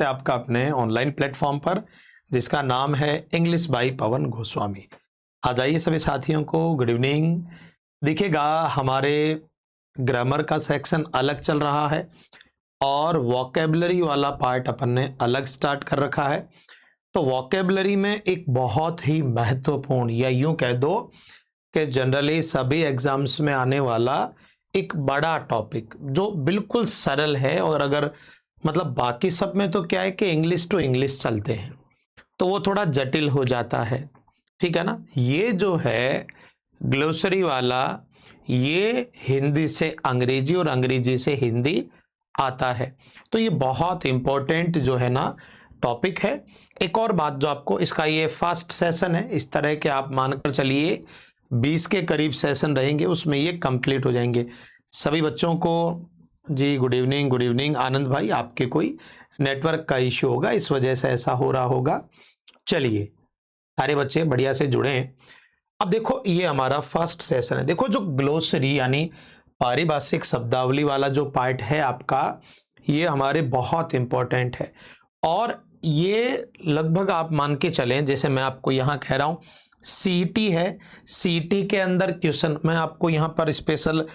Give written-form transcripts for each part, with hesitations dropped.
है आपका अपने ऑनलाइन प्लेटफॉर्म पर जिसका नाम है इंग्लिश बाय पवन गोस्वामी। आ जाइए सभी साथियों को गुड इवनिंग। देखिएगा हमारे ग्रामर का सेक्शन अलग चल रहा है और वोकेबलरी वाला पार्ट अपन ने अलग स्टार्ट कर रखा है। तो वोकेबलरी में एक बहुत ही महत्वपूर्ण या यूं कह दो कि जनरली सभी एग्जाम्स में आने वाला एक बड़ा टॉपिक जो बिल्कुल सरल है, और अगर मतलब बाकी सब में तो क्या है कि इंग्लिश टू इंग्लिश चलते हैं तो वो थोड़ा जटिल हो जाता है, ठीक है ना। ये जो है ग्लोसरी वाला, ये हिंदी से अंग्रेजी और अंग्रेजी से हिंदी आता है, तो ये बहुत इंपॉर्टेंट जो है ना टॉपिक है। एक और बात जो आपको, इसका ये फर्स्ट सेशन है, इस तरह के आप मानकर चलिए 20 के करीब सेशन रहेंगे, उसमें ये कंप्लीट हो जाएंगे। सभी बच्चों को जी गुड इवनिंग। गुड इवनिंग आनंद भाई, आपके कोई नेटवर्क का इश्यू होगा, इस वजह से ऐसा हो रहा होगा। चलिए सारे बच्चे बढ़िया से जुड़े हैं। अब देखो ये हमारा फर्स्ट सेशन है। देखो जो ग्लोसरी यानी पारिभाषिक शब्दावली वाला जो पार्ट है आपका, ये हमारे बहुत इंपॉर्टेंट है। और ये लगभग आप मान के चलें, जैसे मैं आपको यहाँ कह रहा हूँ सीटी है, सीटी के अंदर क्वेश्चन मैं आपको यहाँ पर स्पेशल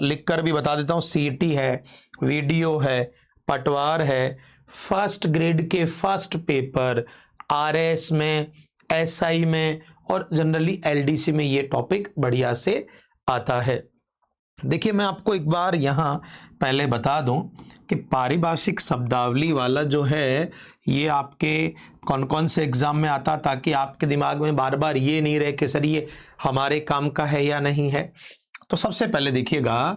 लिख कर भी बता देता हूँ। सीटी है, वीडियो है, पटवार है, फर्स्ट ग्रेड के फर्स्ट पेपर, आरएस में, एसआई में और जनरली एलडीसी में ये टॉपिक बढ़िया से आता है। देखिए मैं आपको एक बार यहाँ पहले बता दूं कि पारिभाषिक शब्दावली वाला जो है ये आपके कौन कौन से एग्जाम में आता, ताकि आपके दिमाग में बार बार ये नहीं रहे कि सर ये हमारे काम का है या नहीं है। तो सबसे पहले देखिएगा,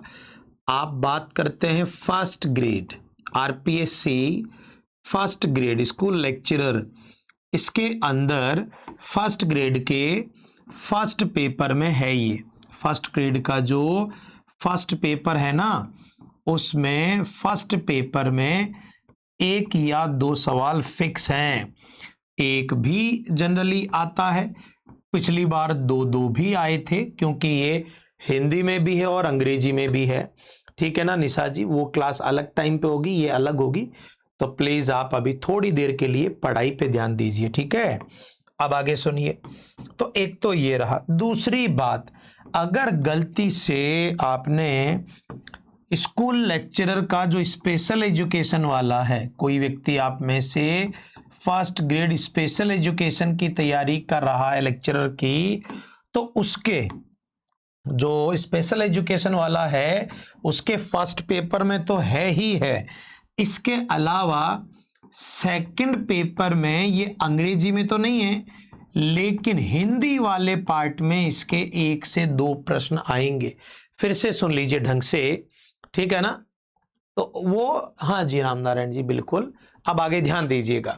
आप बात करते हैं first grade RPSC first grade school lecturer, इसके अंदर फर्स्ट ग्रेड के फर्स्ट पेपर में है ये फर्स्ट ग्रेड का जो फर्स्ट पेपर है ना, उसमें फर्स्ट पेपर में एक या दो सवाल फिक्स हैं, एक भी जनरली आता है। पिछली बार दो दो भी आए थे, क्योंकि ये हिंदी में भी है और अंग्रेजी में भी है, ठीक है ना निशा जी। वो क्लास अलग टाइम पे होगी, ये अलग होगी, तो प्लीज आप अभी थोड़ी देर के लिए पढ़ाई पे ध्यान दीजिए, ठीक है। अब आगे सुनिए। तो एक तो ये रहा। दूसरी बात, अगर गलती से आपने स्कूल लेक्चरर का जो स्पेशल एजुकेशन वाला है, कोई व्यक्ति आप में से फर्स्ट ग्रेड स्पेशल एजुकेशन की तैयारी कर रहा है लेक्चरर की, तो उसके जो स्पेशल एजुकेशन वाला है उसके फर्स्ट पेपर में तो है ही है, इसके अलावा सेकंड पेपर में ये अंग्रेजी में तो नहीं है, लेकिन हिंदी वाले पार्ट में इसके 1 से 2 प्रश्न आएंगे। फिर से सुन लीजिए ढंग से, ठीक है ना। तो वो, हाँ जी रामनारायण जी बिल्कुल, अब आगे ध्यान दीजिएगा।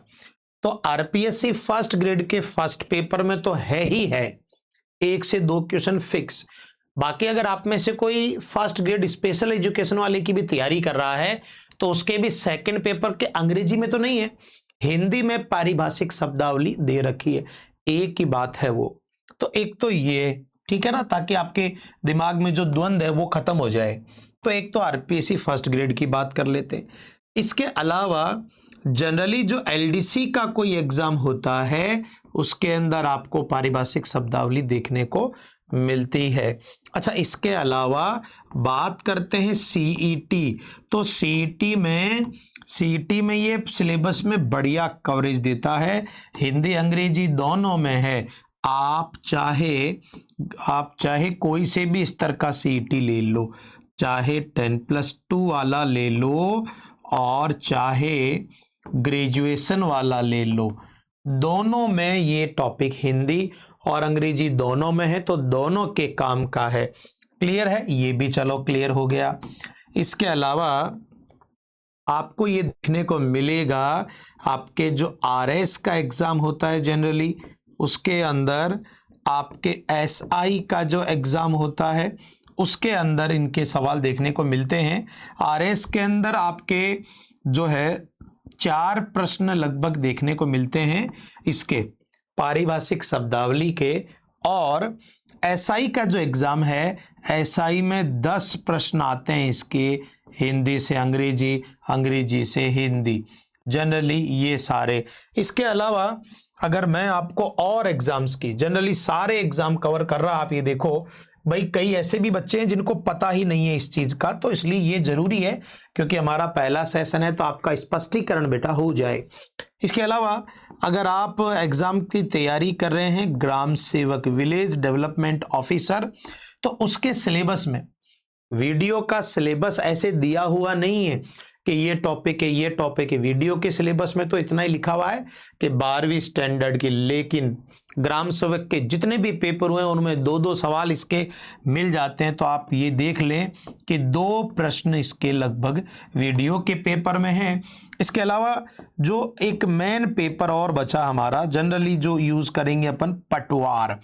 तो आरपीएससी फर्स्ट ग्रेड के फर्स्ट पेपर में तो है ही है 1 से 2 क्वेश्चन फिक्स। बाकी अगर आप में से कोई फर्स्ट ग्रेड स्पेशल एजुकेशन वाले की भी तैयारी कर रहा है तो उसके भी सेकंड पेपर के अंग्रेजी में तो नहीं है, हिंदी में पारिभाषिक शब्दावली दे रखी है, एक ही बात है वो। तो एक तो ये, ठीक है ना, ताकि आपके दिमाग में जो द्वंद्व है वो खत्म हो जाए। तो एक तो आरपीएससी फर्स्ट ग्रेड की बात कर लेते हैं। इसके अलावा जनरली जो एलडीसी का कोई एग्जाम होता है उसके अंदर आपको पारिभाषिक शब्दावली देखने को मिलती है। अच्छा, इसके अलावा बात करते हैं सीईटी। तो सीईटी में ये सिलेबस में बढ़िया कवरेज देता है, हिंदी अंग्रेजी दोनों में है। आप चाहे कोई से भी स्तर का सीईटी ले लो, चाहे 10+2 वाला ले लो और चाहे ग्रेजुएशन वाला ले लो, दोनों में ये टॉपिक हिंदी और अंग्रेजी दोनों में है, तो दोनों के काम का है। क्लियर है, ये भी चलो क्लियर हो गया। इसके अलावा आपको ये देखने को मिलेगा, आपके जो आरएस का एग्जाम होता है जनरली, उसके अंदर आपके एसआई का जो एग्जाम होता है उसके अंदर इनके सवाल देखने को मिलते हैं। आरएस के अंदर आपके जो है 4 प्रश्न लगभग देखने को मिलते हैं इसके पारिभाषिक शब्दावली के, और एसआई का जो एग्जाम है, एसआई में 10 प्रश्न आते हैं इसके हिंदी से अंग्रेजी, अंग्रेजी से हिंदी। जनरली ये सारे। इसके अलावा अगर मैं आपको और एग्जाम्स की, जनरली सारे एग्जाम कवर कर रहा, आप ये देखो भाई कई ऐसे भी बच्चे हैं जिनको पता ही नहीं है इस चीज का, तो इसलिए ये जरूरी है क्योंकि हमारा पहला सेशन है तो आपका स्पष्टीकरण बेटा हो जाए। इसके अलावा अगर आप एग्जाम की तैयारी कर रहे हैं ग्राम सेवक विलेज डेवलपमेंट ऑफिसर, तो उसके सिलेबस में वीडियो का सिलेबस ऐसे दिया हुआ नहीं है कि ये टॉपिक है ये टॉपिक है। वीडियो के सिलेबस में तो इतना ही लिखा हुआ है कि 12वीं स्टैंडर्ड की, लेकिन ग्राम सेवक के जितने भी पेपर हुए उनमें 2-2 सवाल इसके मिल जाते हैं। तो आप ये देख लें कि 2 प्रश्न इसके लगभग वीडियो के पेपर में हैं। इसके अलावा जो एक मेन पेपर और बचा हमारा, जनरली जो यूज करेंगे अपन, पटवार।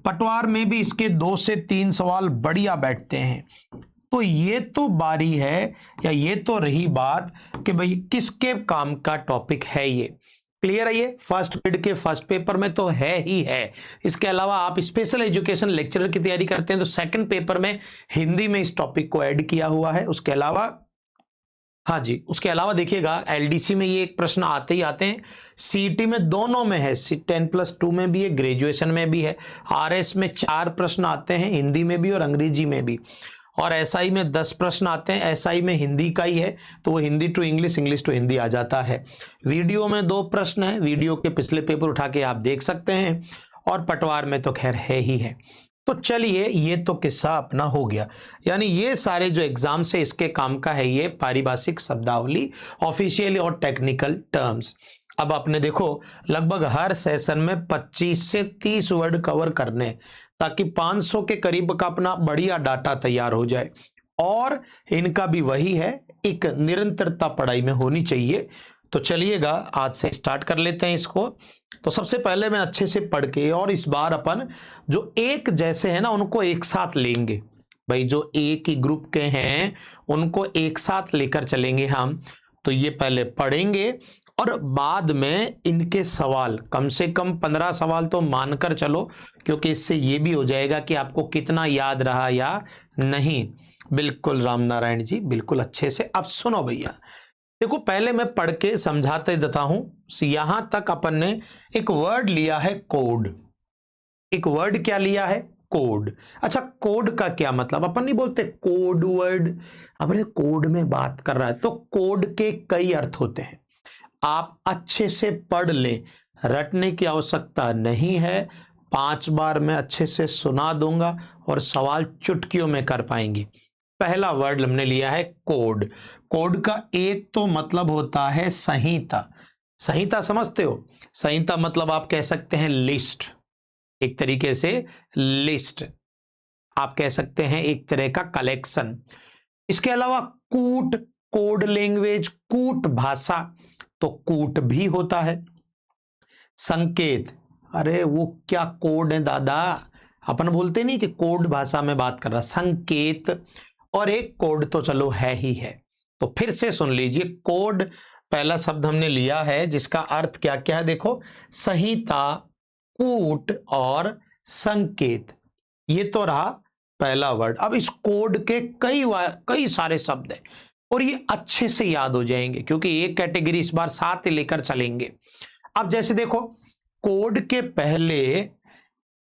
पटवार में भी इसके 2 से 3 सवाल बढ़िया बैठते हैं। तो ये तो बारी है, या ये तो रही बात कि भाई किसके काम का टॉपिक है ये। क्लियर है? ये फर्स्ट पीरियड के फर्स्ट पेपर में तो है ही है। इसके अलावा आप स्पेशल एजुकेशन लेक्चरर की तैयारी करते हैं तो सेकंड पेपर में हिंदी में इस टॉपिक को ऐड किया हुआ है। उसके अलावा हाँ जी, उसके अलावा देखिएगा एलडीसी में ये एक प्रश्न आते ही आते हैं, सीईटी में दोनों में है, 10+2 में भी है, ग्रेजुएशन में भी है। आरएस में 4 प्रश्न आते हैं, हिंदी में भी और अंग्रेजी में भी। और एसआई में 10 प्रश्न आते हैं, एसआई में हिंदी का ही है तो वो Hindi to English, English to Hindi आ जाता है। वीडियो में 2 प्रश्न हैं, वीडियो के पिछले पेपर उठा के आप देख सकते हैं, और पटवार में तो खैर है ही है। तो चलिए ये तो किस्सा अपना हो गया, यानी ये सारे जो एग्जाम से इसके काम का है ये पारिभाषिक शब्दावली, ऑफिशियल और टेक्निकल टर्म्स। अब आपने देखो लगभग हर सेशन में 25 से 30 वर्ड कवर करने, ताकि 500 के करीब का अपना बढ़िया डाटा तैयार हो जाए। और इनका भी वही है, एक निरंतरता पढ़ाई में होनी चाहिए। तो चलिएगा आज से स्टार्ट कर लेते हैं इसको। तो सबसे पहले मैं अच्छे से पढ़ के, और इस बार अपन जो एक जैसे हैं ना उनको एक साथ लेंगे भाई, जो एक ही ग्रुप के हैं उनको एक साथ लेकर चलेंगे हम। तो ये पहले पढ़ेंगे और बाद में इनके सवाल, कम से कम 15 सवाल तो मानकर चलो, क्योंकि इससे ये भी हो जाएगा कि आपको कितना याद रहा या नहीं। बिल्कुल राम नारायण जी, बिल्कुल अच्छे से। अब सुनो भैया, देखो पहले मैं पढ़ के समझाते देता हूं। यहां तक अपन ने एक वर्ड लिया है कोड। एक वर्ड क्या लिया है? कोड। अच्छा, कोड का क्या मतलब? अपन नहीं बोलते कोड वर्ड, अपने कोड में बात कर रहा है तो कोड के कई अर्थ होते हैं। आप अच्छे से पढ़ लें, रटने की आवश्यकता नहीं है। 5 बार मैं अच्छे से सुना दूंगा और सवाल चुटकियों में कर पाएंगे। पहला वर्ड हमने लिया है कोड। कोड का एक तो मतलब होता है संहिता। संहिता समझते हो? संहिता मतलब आप कह सकते हैं लिस्ट, एक तरीके से लिस्ट। आप कह सकते हैं एक तरह का कलेक्शन। इसके अलावा कूट, कोड लैंग्वेज, कूट भाषा, तो कूट भी होता है। संकेत, अरे वो क्या कोड है दादा, अपन बोलते नहीं कि कोड भाषा में बात कर रहा, संकेत। और एक कोड तो चलो है ही है। तो फिर से सुन लीजिए, कोड पहला शब्द हमने लिया है जिसका अर्थ क्या क्या है, देखो, संहिता, कूट और संकेत। ये तो रहा पहला वर्ड। अब इस कोड के कई सारे शब्द हैं और ये अच्छे से याद हो जाएंगे क्योंकि एक कैटेगरी इस बार साथ ही लेकर चलेंगे। अब जैसे देखो, कोड के पहले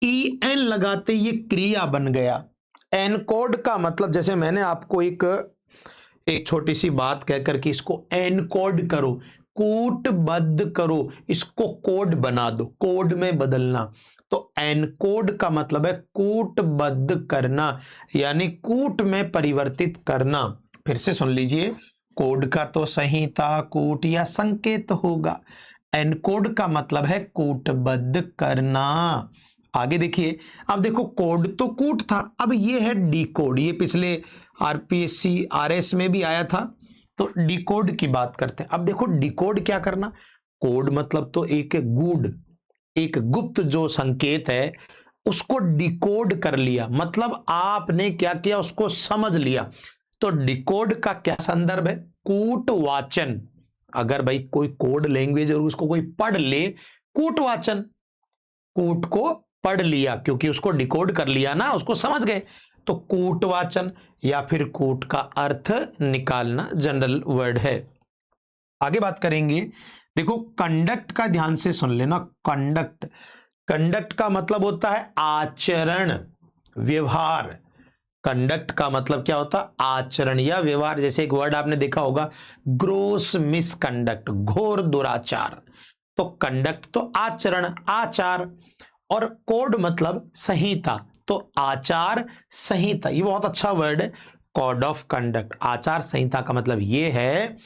EN लगाते ये क्रिया बन गया। एनकोड का मतलब, जैसे मैंने आपको एक छोटी सी बात कहकर कि इसको एनकोड करो, कूटबद्ध करो, इसको कोड बना दो, कोड में बदलना। तो एनकोड का मतलब है कूटबद्ध करना, यानी कूट में परिवर्तित करना। फिर से सुन लीजिए, कोड का तो संहिता, कूट या संकेत होगा। एनकोड का मतलब है कूटबद्ध करना। आगे देखिए, अब देखो कोड तो कूट था, अब ये है डिकोड। ये पिछले RPSC RS में भी आया था, तो डिकोड की बात करते हैं। अब देखो डिकोड क्या करना, कोड मतलब तो एक गुप्त जो संकेत है उसको डिकोड कर लिया, मतलब आपने क्या किया, उसको समझ लिया। तो डिकोड का क्या संदर्भ है? कूटवाचन। अगर भाई कोई कोड लैंग्वेज और उसको कोई पढ़ ले, कूटवाचन, कूट को पढ़ लिया क्योंकि उसको डिकोड कर लिया ना, उसको समझ गए, तो कूटवाचन या फिर कूट का अर्थ निकालना जनरल वर्ड है। आगे बात करेंगे। देखो कंडक्ट का ध्यान से सुन लेना। कंडक्ट, कंडक्ट का मतलब होता है आचरण, व्यवहार। कंडक्ट का मतलब क्या होता है? आचरण या व्यवहार। जैसे एक वर्ड आपने देखा होगा, ग्रोस मिसकंडक्ट, घोर दुराचार। तो कंडक्ट तो आचरण, आचार, और कोड मतलब संहिता, तो आचार संहिता। ये बहुत अच्छा वर्ड है, कोड ऑफ कंडक्ट। आचार संहिता का मतलब ये है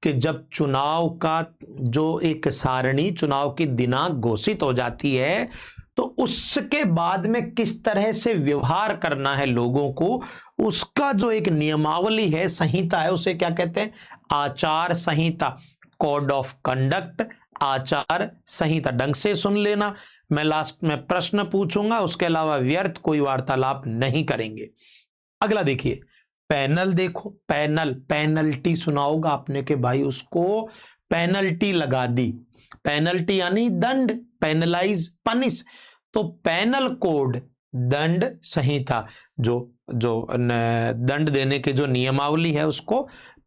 कि जब चुनाव का जो एक सारणी, चुनाव की दिनांक घोषित हो जाती है, तो उसके बाद में किस तरह से व्यवहार करना है लोगों को, उसका जो एक नियमावली है, संहिता है, उसे क्या कहते हैं? आचार संहिता, कोड ऑफ कंडक्ट, आचार संहिता। ढंग से सुन लेना, मैं लास्ट में प्रश्न पूछूंगा, उसके अलावा व्यर्थ कोई वार्तालाप नहीं करेंगे। अगला देखिए, पैनल। देखो पैनल, पेनल्टी सुना होगा आपने कि भाई उसको पेनल्टी लगा दी। पेनल्टी यानी दंड, पेनलाइज, पनिश। तो पेनल कोड, दंड संहिता, जो जो दंड देने के जो नियमावली है उसको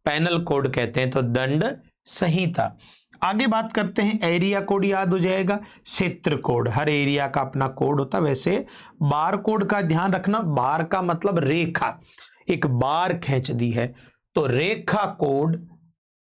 पेनल कोड कहते हैं, तो दंड संहिता। आगे बात करते हैं, एरिया कोड याद हो जाएगा, क्षेत्र कोड। हर एरिया का अपना कोड होता है। वैसे बार कोड का ध्यान रखना, बार का मतलब रेखा, एक बार खींच दी है, तो रेखा कोड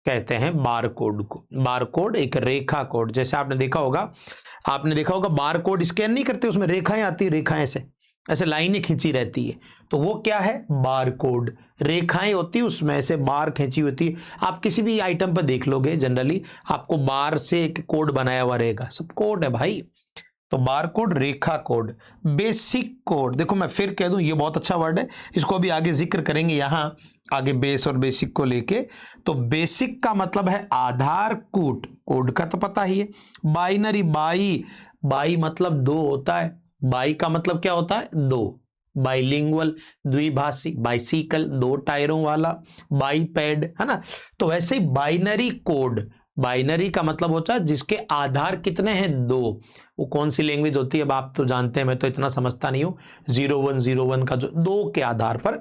कहते हैं बार कोड को। बार कोड एक रेखा कोड। जैसे आपने देखा होगा बार कोड स्कैन नहीं करते, उसमें रेखाएं आती, रेखाएं ऐसे ऐसे लाइनें खींची रहती है, तो वो क्या है? Bar code. रेखाएं होती, उसमें ऐसे बार खींची होती है। आप किसी भी आइटम पर देख लोगे, जनरली आपको बार से एक कोड बनाया हुआ रहेगा, सब कोड है भाई। तो बार कोड, रेखा कोड। बेसिक कोड, देखो मैं फिर कह दूं, ये बहुत अच्छा वर्ड है, इसको अभी आगे जिक्र करेंगे यहां आगे, बेस और बेसिक को लेके। तो बेसिक का मतलब है आधार कूट, कोड का तो पता ही है। बाइनरी, बाई, बाई मतलब दो होता है। बाई का मतलब क्या होता है? दो। बाइलिंगुअल, द्विभाषी, बाइसिकल, दो टायरों वाला, बाईपैड, है ना। तो वैसे ही बाइनरी कोड, बाइनरी का मतलब होता है जिसके आधार कितने हैं? दो। वो कौन सी लैंग्वेज होती है अब आप तो जानते हैं, मैं तो इतना समझता नहीं हूं। 0101 का जो दो के आधार पर,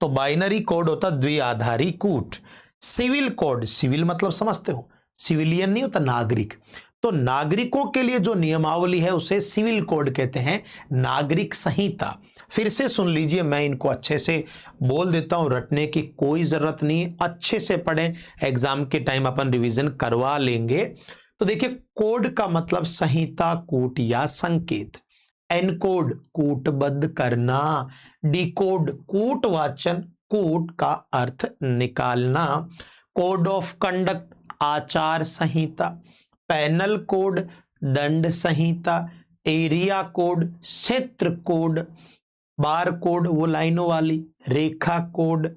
तो बाइनरी कोड होता द्विआधारी कूट। सिविल कोड, सिविल मतलब समझते हो, सिविलियन नहीं होता, नागरिक। तो नागरिकों के लिए जो नियमावली है उसे सिविल कोड कहते हैं, नागरिक संहिता। फिर से सुन लीजिए, मैं इनको अच्छे से बोल देता हूं, रटने की कोई जरूरत नहीं, अच्छे से पढ़ें, एग्जाम के टाइम अपन रिवीजन करवा लेंगे। तो देखिए, कोड का मतलब संहिता, कूट या संकेत। एनकोड, कूटबद्ध करना। डिकोड, कूटवाचन, कूट का अर्थ निकालना। कोड ऑफ कंडक्ट, आचार संहिता। पैनल कोड, दंड संहिता। एरिया कोड, क्षेत्र कोड। बार कोड, वो लाइनों वाली। रेखा कोड।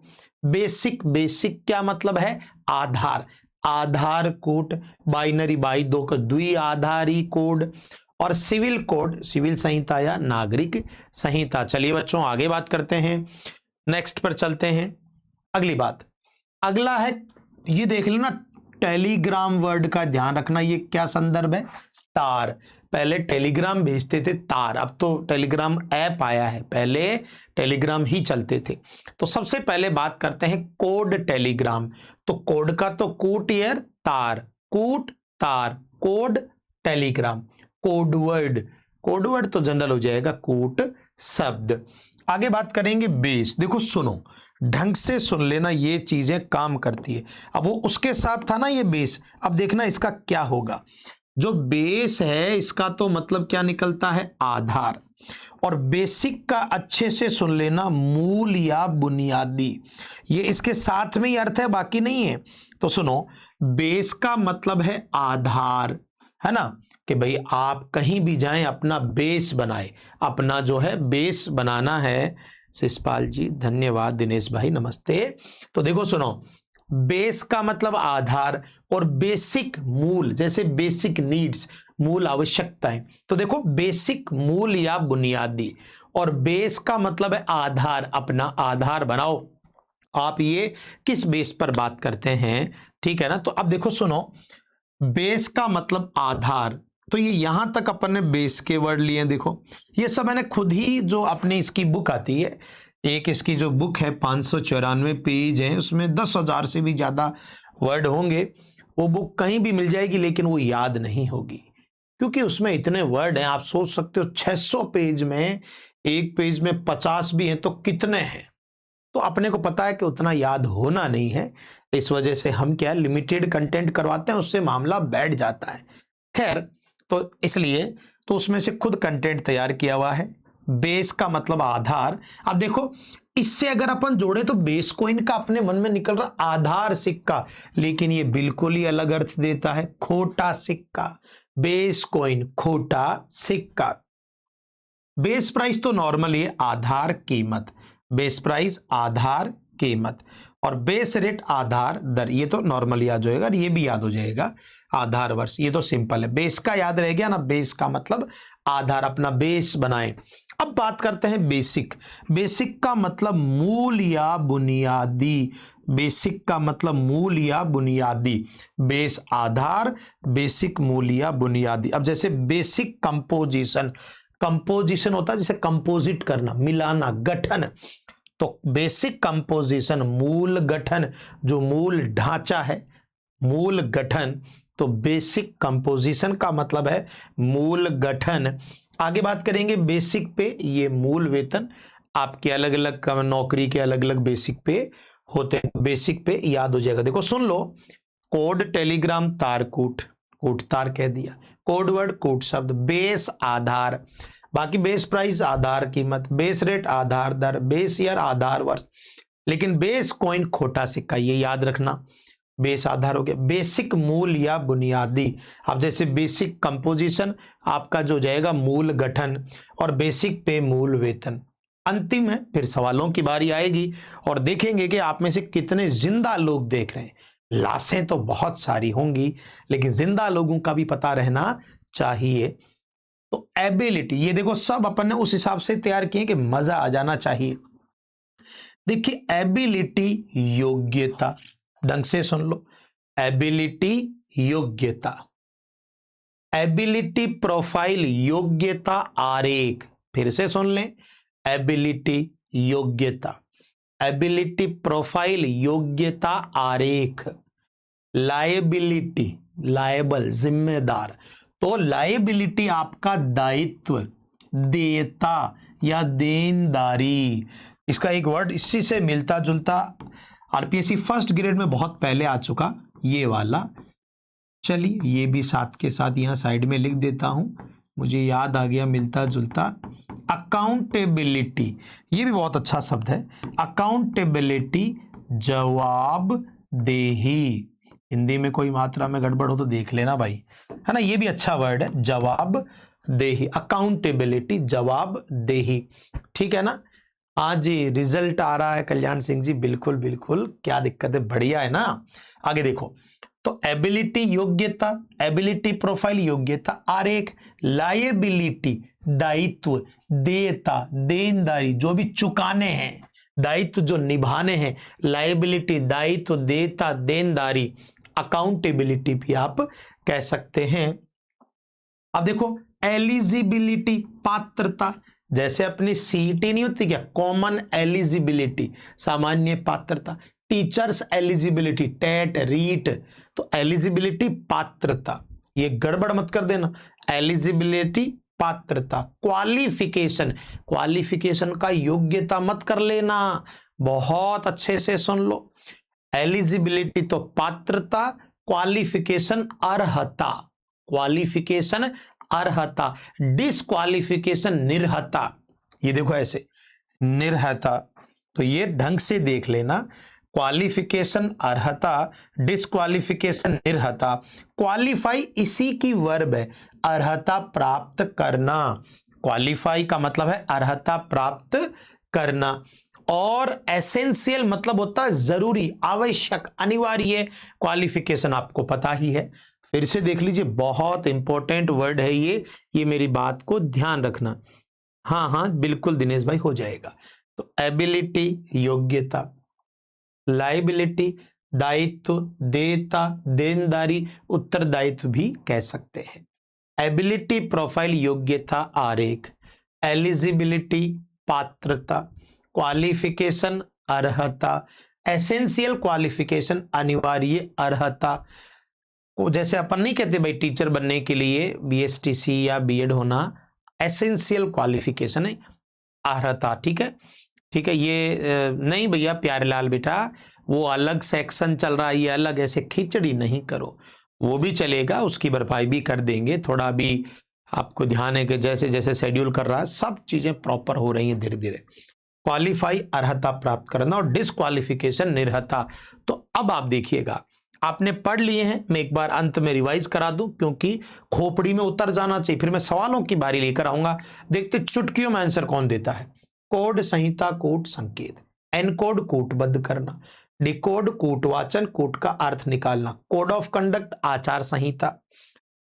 बेसिक, बेसिक क्या मतलब है? आधार, आधार कोड। बाइनरी, बाई दो का द्विआधारी कोड। और सिविल कोड, सिविल संहिता या नागरिक संहिता। चलिए बच्चों आगे बात करते हैं, नेक्स्ट पर चलते हैं। अगली बात, अगला है, ये देख लेना, टेलीग्राम वर्ड का ध्यान रखना। ये क्या संदर्भ है? तार। पहले टेलीग्राम भेजते थे तार, अब तो टेलीग्राम ऐप आया है, पहले टेलीग्राम ही चलते थे। तो सबसे पहले बात करते हैं कोड टेलीग्राम। तो कोड का तो कूट ईयर, तार, कूट, तार, कोड, टेलीग्राम। कोडवर्ड, कोडवर्ड तो जनरल हो जाएगा कूट शब्द। आगे बात करेंगे बेस। देखो सुनो, ढंग से सुन लेना, ये चीजें काम करती है। अब वो उसके साथ था ना ये बेस, अब देखना इसका क्या होगा। जो बेस है इसका तो मतलब क्या निकलता है? आधार। और बेसिक का अच्छे से सुन लेना, मूल या बुनियादी। ये इसके साथ में ही अर्थ है, बाकी नहीं है। तो सुनो, बेस का मतलब है आधार, है ना, कि भाई आप कहीं भी जाएं अपना बेस बनाए, अपना जो है बेस बनाना है। शिषपाल जी धन्यवाद, दिनेश भाई नमस्ते। तो देखो सुनो, बेस का मतलब आधार, और बेसिक मूल, जैसे बेसिक नीड्स, मूल आवश्यकताएं। तो देखो बेसिक मूल या बुनियादी, और बेस का मतलब है आधार, अपना आधार बनाओ। आप ये किस बेस पर बात करते हैं, ठीक है ना। तो अब देखो सुनो, बेस का मतलब आधार, तो ये यहां तक अपन ने बेस के वर्ड लिए। देखो ये सब मैंने खुद ही, जो अपनी इसकी बुक आती है, एक इसकी जो बुक है 594 पेज है, उसमें 10,000 से भी ज्यादा वर्ड होंगे। वो बुक कहीं भी मिल जाएगी लेकिन वो याद नहीं होगी, क्योंकि उसमें इतने वर्ड हैं। आप सोच सकते हो 600 पेज में, एक पेज में 50 भी हैं तो कितने हैं। तो अपने को पता है कि उतना याद होना नहीं है, इस वजह से हम क्या लिमिटेड कंटेंट करवाते हैं, उससे मामला बैठ जाता है। खैर, तो इसलिए तो उसमें से खुद कंटेंट तैयार किया हुआ है। बेस का मतलब आधार। अब देखो, इससे अगर अपन जोड़े तो बेस कॉइन का अपने मन में निकल रहा आधार सिक्का, लेकिन ये बिल्कुल ही अलग अर्थ देता है, खोटा सिक्का। बेस कॉइन खोटा सिक्का। बेस प्राइस तो नॉर्मली है आधार कीमत, बेस प्राइस आधार कीमत, और बेस रेट आधार दर, ये तो नॉर्मली याद हो जाएगा, ये भी याद हो जाएगा आधार वर्ष, ये तो सिंपल है। बेस का याद रह गया ना, बेस का मतलब आधार, अपना बेस बनाएं। अब बात करते हैं बेसिक। बेसिक का मतलब मूल या बुनियादी, बेसिक का मतलब मूल या बुनियादी। बेस आधार, बेसिक मूल या बुनियादी। अब जैसे बेसिक कंपोजिशन, कंपोजिशन होता है जैसे कंपोजिट करना, मिलाना, गठन। तो बेसिक कंपोजिशन मूल गठन, जो मूल ढांचा है, मूल गठन। तो बेसिक कंपोजिशन का मतलब है मूल गठन। आगे बात करेंगे बेसिक पे, ये मूल वेतन। आपके अलग अलग नौकरी के अलग अलग बेसिक पे होते हैं, बेसिक पे याद हो जाएगा। देखो सुन लो, कोड टेलीग्राम तार कूट, कूट तार कह दिया, कोड वर्ड कूट शब्द, बेस आधार, बाकी बेस प्राइस आधार कीमत, बेस रेट आधार दर, बेस ईयर आधार वर्ष, लेकिन बेस कॉइन खोटा सिक्का, ये याद रखना। बेस आधार हो गया। बेसिक मूल या बुनियादी, अब जैसे बेसिक कंपोजिशन आपका जो जाएगा मूल गठन, और बेसिक पे मूल वेतन। अंतिम है, फिर सवालों की बारी आएगी और देखेंगे कि आप में से कितने जिंदा लोग देख रहे हैं। लाशें तो बहुत सारी होंगी, लेकिन जिंदा लोगों का भी पता रहना चाहिए। तो एबिलिटी, ये देखो सब अपन ने उस हिसाब से तैयार किए कि मजा आ जाना चाहिए। देखिए एबिलिटी योग्यता, ढंग से सुन लो, एबिलिटी योग्यता, एबिलिटी प्रोफाइल योग्यता आरेख, फिर से सुन लें, एबिलिटी योग्यता, एबिलिटी प्रोफाइल योग्यता आरेख, लायबिलिटी, लायबल जिम्मेदार, तो लायबिलिटी आपका दायित्व, देयता या देनदारी, इसका एक वर्ड इसी से मिलता जुलता, आरपीएससी फर्स्ट ग्रेड में बहुत पहले आ चुका ये वाला। चलिए ये भी साथ के साथ यहां साइड में लिख देता हूं, मुझे याद आ गया मिलता जुलता। अकाउंटेबिलिटी, ये भी बहुत अच्छा शब्द है, अकाउंटेबिलिटी जवाबदेही, हिंदी में कोई मात्रा में गड़बड़ हो तो देख लेना भाई, है ना, ये भी अच्छा वर्ड है, जवाबदेही, अकाउंटेबिलिटी जवाबदेही, ठीक है ना। हाँ जी, रिजल्ट आ रहा है कल्याण सिंह जी, बिल्कुल बिल्कुल, क्या दिक्कत है, बढ़िया है ना। आगे देखो, तो एबिलिटी योग्यता, एबिलिटी प्रोफाइल योग्यता आरेख, लायबिलिटी दायित्व, देयता देनदारी, जो भी चुकाने हैं, दायित्व जो निभाने हैं, लायबिलिटी दायित्व, देयता देनदारी, अकाउंटेबिलिटी भी आप कह सकते हैं। अब देखो एलिजिबिलिटी पात्रता, जैसे अपनी सीईटी नहीं होती क्या, कॉमन एलिजिबिलिटी सामान्य पात्रता, टीचर्स एलिजिबिलिटी टेट रीट, तो एलिजिबिलिटी पात्रता, ये गड़बड़ मत कर देना, एलिजिबिलिटी पात्रता। क्वालिफिकेशन, क्वालिफिकेशन का योग्यता मत कर लेना, बहुत अच्छे से सुन लो, एलिजिबिलिटी तो पात्रता, क्वालिफिकेशन अर्हता, क्वालिफिकेशन अर्हता, डिस्क्वालिफिकेशन निर्हता, ये देखो ऐसे निर्हता, तो ये ढंग से देख लेना, क्वालिफिकेशन अर्हता, डिस्क्वालिफिकेशन निर्हता, क्वालिफाई इसी की वर्ब है, अर्हता प्राप्त करना, क्वालिफाई का मतलब है अर्हता प्राप्त करना, और एसेंशियल मतलब होता है जरूरी, आवश्यक, अनिवार्य, क्वालिफिकेशन आपको पता ही है। फिर से देख लीजिए, बहुत इंपॉर्टेंट वर्ड है ये मेरी बात को ध्यान रखना। हाँ हाँ बिल्कुल दिनेश भाई, हो जाएगा। तो एबिलिटी योग्यता, लाइबिलिटी दायित्व, देयता देनदारी, उत्तरदायित्व भी कह सकते हैं। एबिलिटी प्रोफाइल योग्यता आरेख, एलिजिबिलिटी पात्रता, क्वालिफिकेशन अर्हता, एसेंशियल क्वालिफिकेशन अनिवार्य अर्हता, जैसे अपन नहीं कहते भाई टीचर बनने के लिए बीएसटीसी या बीएड होना एसेंशियल क्वालिफिकेशन है, अर्हता, ठीक है, ठीक है। ये नहीं भैया प्यारेलाल बेटा, वो अलग सेक्शन चल रहा है, ये अलग, ऐसे खिचड़ी नहीं करो, वो भी चलेगा, उसकी भरपाई भी कर देंगे। थोड़ा भी आपको ध्यान है कि जैसे जैसे शेड्यूल कर रहा है सब चीजें प्रॉपर हो रही हैं धीरे धीरे। क्वालिफाई अर्हता प्राप्त करना और डिस्क्वालिफिकेशन निर्हता। तो अब आप देखिएगा, आपने पढ़ लिए हैं, मैं एक बार अंत में रिवाइज करा दूं क्योंकि खोपड़ी में उतर जाना चाहिए, फिर मैं सवालों की बारी लेकर आऊंगा। देखते चुटकियों में आंसर कौन देता है। कोड संहिता कूट संकेत, एनकोड कूटबद्ध करना, डिकोड कूटवाचन, कूट का अर्थ निकालना, कोड ऑफ कंडक्ट आचार संहिता,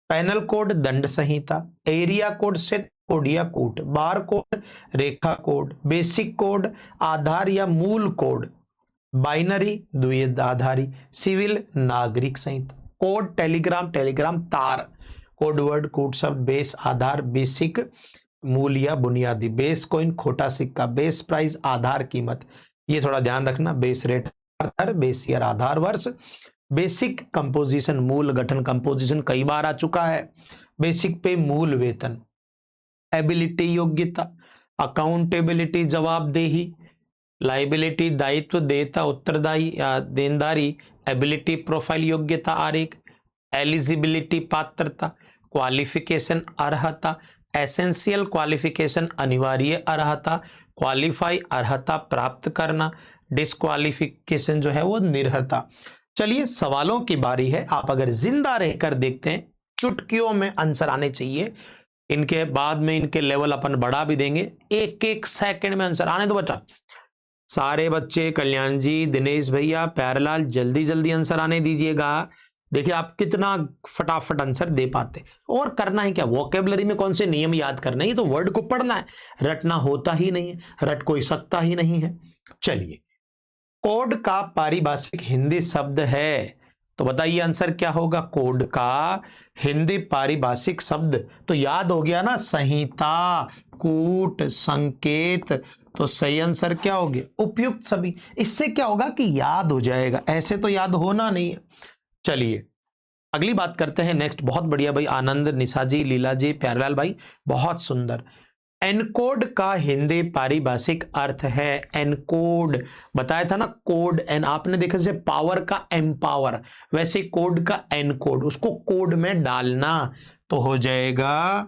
पैनल कोड दंड संहिता, एरिया कोड से कोडिया कोड, बार कोड रेखा कोड, बेसिक कोड आधार या मूल कोड, बाइनरी द्विध आधारी, सिविल नागरिक संहिता, कोड टेलीग्राम टेलीग्राम तार, कोड वर्ड कोड शब्द, बेस आधार बेसिक, मूल या बुनियादी, बेस कॉइन खोटा सिक्का, बेस प्राइस आधार कीमत, ये थोड़ा ध्यान रखना, बेस रेट आधार, बेस ईयर आधार वर्ष, बेसिक कंपोजिशन मूल गठन, कंपोजिशन कई बार आ चुका है, बेसिक पे मूल वेतन, एबिलिटी योग्यता, अकाउंटेबिलिटी जवाबदेही, लाइबिलिटी दायित्व देता उत्तरदायी या देनदारी, एबिलिटी प्रोफाइल योग्यता आरेख, एलिजिबिलिटी पात्रता, क्वालिफिकेशन अर्हता, एसेंशियल क्वालिफिकेशन अनिवार्य अर्हता, क्वालिफाई अर्हता प्राप्त करना, डिस्क्वालिफिकेशन जो है वो निर्हता। चलिए सवालों की बारी है, आप अगर जिंदा रहकर देखते हैं चुटकियों में आंसर आने चाहिए, इनके बाद में इनके लेवल अपन बढ़ा भी देंगे, एक एक सेकंड में आंसर आने दो बच्चा। सारे बच्चे, कल्याण जी, दिनेश भैया, प्यारेलाल, जल्दी जल्दी आंसर आने दीजिएगा। देखिए आप कितना फटाफट आंसर दे पाते, और करना है क्या, वोकेबलरी में कौन से नियम याद करने, ये तो वर्ड को पढ़ना है, रटना होता ही नहीं है, रट कोई सकता ही नहीं है। चलिए, कोड का पारिभाषिक हिंदी शब्द है, तो बताइए आंसर क्या होगा। कोड का हिंदी पारिभाषिक शब्द तो याद हो गया ना, संहिता कूट संकेत, तो सही आंसर क्या हो गया, उपयुक्त सभी। इससे क्या होगा कि याद हो जाएगा, ऐसे तो याद होना नहीं है। चलिए अगली बात करते हैं, नेक्स्ट। बहुत बढ़िया भाई, आनंद, निशा जी, लीला जी, प्यारेलाल भाई, बहुत सुंदर। एनकोड का हिंदी पारिभाषिक अर्थ है, एनकोड बताया था ना, कोड एन, आपने देखा जैसे पावर का एम्पावर, वैसे कोड का एनकोड, उसको कोड में डालना तो हो जाएगा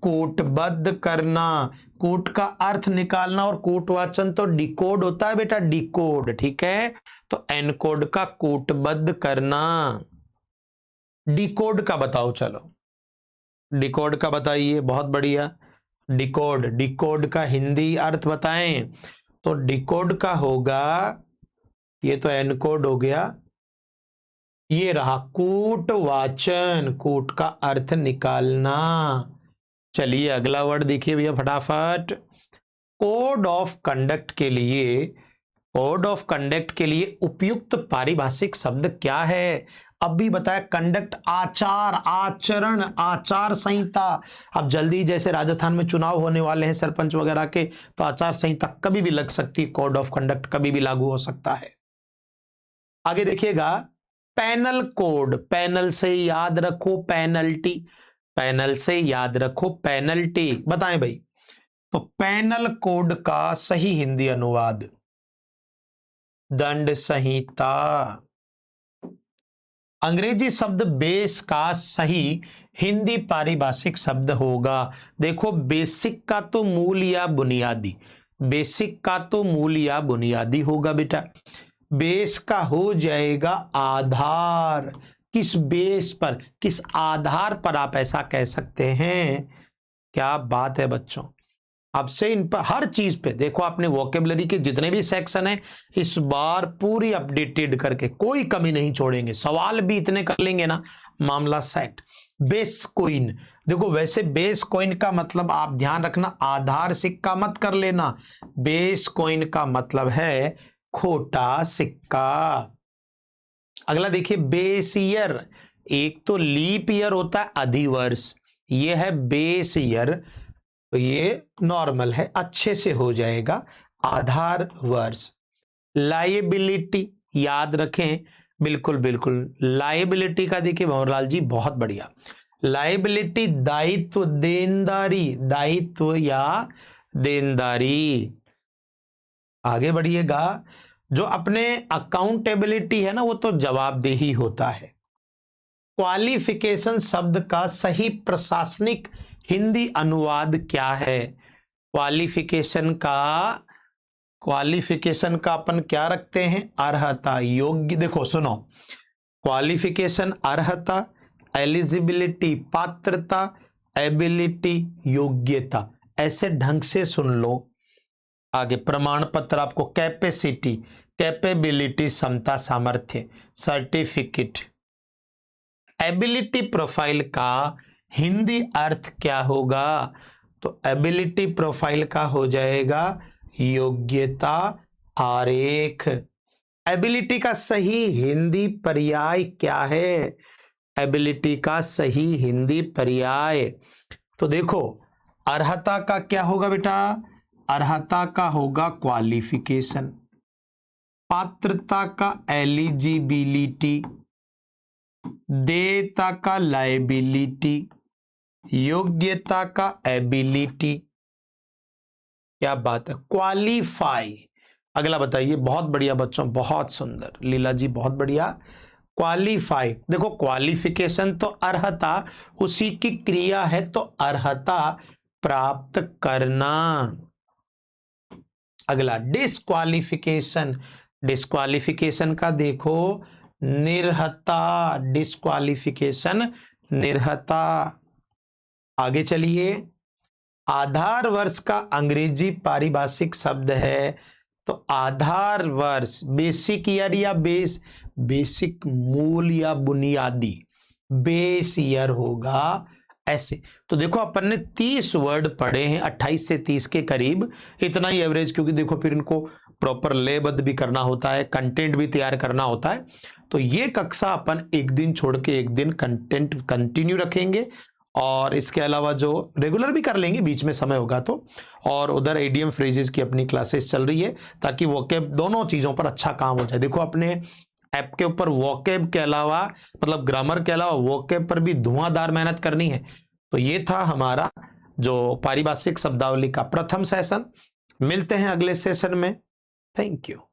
कूटबद्ध करना, कूट का अर्थ निकालना, और कूटवाचन तो डिकोड होता है बेटा, डिकोड, ठीक है। तो एनकोड का कूटबद्ध करना। डिकोड का बताओ, चलो डिकोड का बताइए, बहुत बढ़िया। डिकोड, डिकोड का हिंदी अर्थ बताएं, तो डिकोड का होगा, ये तो एनकोड हो गया, ये रहा कूटवाचन, कूट का अर्थ निकालना। चलिए अगला वर्ड देखिए भैया फटाफट। कोड ऑफ कंडक्ट के लिए, कोड ऑफ कंडक्ट के लिए उपयुक्त पारिभाषिक शब्द क्या है। अब भी बताया, कंडक्ट आचार, आचरण, आचार संहिता। अब जल्दी जैसे राजस्थान में चुनाव होने वाले हैं सरपंच वगैरह के, तो आचार संहिता कभी भी लग सकती है, कोड ऑफ कंडक्ट कभी भी लागू हो सकता है। आगे देखिएगा, पैनल कोड, पैनल से याद रखो पेनल्टी, पैनल से याद रखो पेनल्टी, बताएं भाई। तो पैनल कोड का सही हिंदी अनुवाद दंड संहिता। अंग्रेजी शब्द बेस का सही हिंदी पारिभाषिक शब्द होगा, देखो बेसिक का तो मूल या बुनियादी, बेसिक का तो मूल या बुनियादी होगा बेटा, बेस का हो जाएगा आधार। किस बेस पर, किस आधार पर आप ऐसा कह सकते हैं, क्या बात है बच्चों। अब से इन पर हर चीज पे देखो, आपने वोकेबलरी के जितने भी सेक्शन है इस बार पूरी अपडेटेड करके कोई कमी नहीं छोड़ेंगे, सवाल भी इतने कर लेंगे ना, मामला सेट। बेस कॉइन, देखो वैसे बेस कॉइन का मतलब आप ध्यान रखना, आधार सिक्का मत कर लेना, बेस कॉइन का मतलब है खोटा सिक्का। अगला देखिए, बेस ईयर, एक तो लीप ईयर होता है अधिवर्ष, ये है बेस ईयर, तो ये नॉर्मल है, अच्छे से हो जाएगा, आधार वर्ष। लायबिलिटी याद रखें, बिल्कुल बिल्कुल, लाइबिलिटी का देखिए भंवरलाल जी बहुत बढ़िया। लाइबिलिटी दायित्व, देनदारी, दायित्व या देनदारी। आगे बढ़िएगा, जो अपने अकाउंटेबिलिटी है ना वो तो जवाबदेही होता है। क्वालिफिकेशन शब्द का सही प्रशासनिक हिंदी अनुवाद क्या है? क्वालिफिकेशन का अपन क्या रखते हैं? अर्हता, योग्य। देखो सुनो, क्वालिफिकेशन अर्हता, एलिजिबिलिटी पात्रता, एबिलिटी योग्यता, ऐसे ढंग से सुन लो। आगे प्रमाण पत्र आपको कैपेसिटी, कैपेबिलिटी क्षमता सामर्थ्य, सर्टिफिकेट। एबिलिटी प्रोफाइल का हिंदी अर्थ क्या होगा? तो एबिलिटी प्रोफाइल का हो जाएगा योग्यता आरेख। एबिलिटी का सही हिंदी पर्याय क्या है? एबिलिटी का सही हिंदी पर्याय, तो देखो अर्हता का क्या होगा बेटा? अर्हता का होगा क्वालिफिकेशन, पात्रता का एलिजिबिलिटी, देयता का लायबिलिटी, योग्यता का एबिलिटी। क्या बात है, क्वालिफाई। अगला बताइए, बहुत बढ़िया बच्चों, बहुत सुंदर, लीला जी बहुत बढ़िया। क्वालिफाई, देखो क्वालिफिकेशन तो अर्हता, उसी की क्रिया है, तो अर्हता प्राप्त करना। अगला डिस्क्वालिफिकेशन, डिस्क्वालिफिकेशन का देखो निर्हता, डिस्क्वालिफिकेशन निर्हता। आगे चलिए, आधार वर्ष का अंग्रेजी पारिभाषिक शब्द है, तो आधार वर्ष बेसिक ईयर या बेसिक मूल या बुनियादी, बेस ईयर होगा ऐसे। तो देखो अपन ने 30 वर्ड पढ़े हैं, 28 से 30 के करीब, इतना ही एवरेज, क्योंकि देखो फिर इनको प्रॉपर लेबद्ध भी करना होता है, कंटेंट भी तैयार करना होता है। तो ये कक्षा अपन एक दिन छोड़ के एक दिन कंटेंट कंटिन्यू रखेंगे, और इसके अलावा जो रेगुलर भी कर लेंगे बीच में समय होगा तो। और उधर एडीएम फ्रेजेस की अपनी क्लासेस चल रही है, ताकि वोकैब दोनों चीज़ों पर अच्छा काम हो जाए। देखो अपने ऐप के ऊपर वोकैब के अलावा, मतलब ग्रामर के अलावा वोकैब पर भी धुआंधार मेहनत करनी है। तो ये था हमारा जो पारिभाषिक शब्दावली का प्रथम सेशन। मिलते हैं अगले सेशन में। Thank you.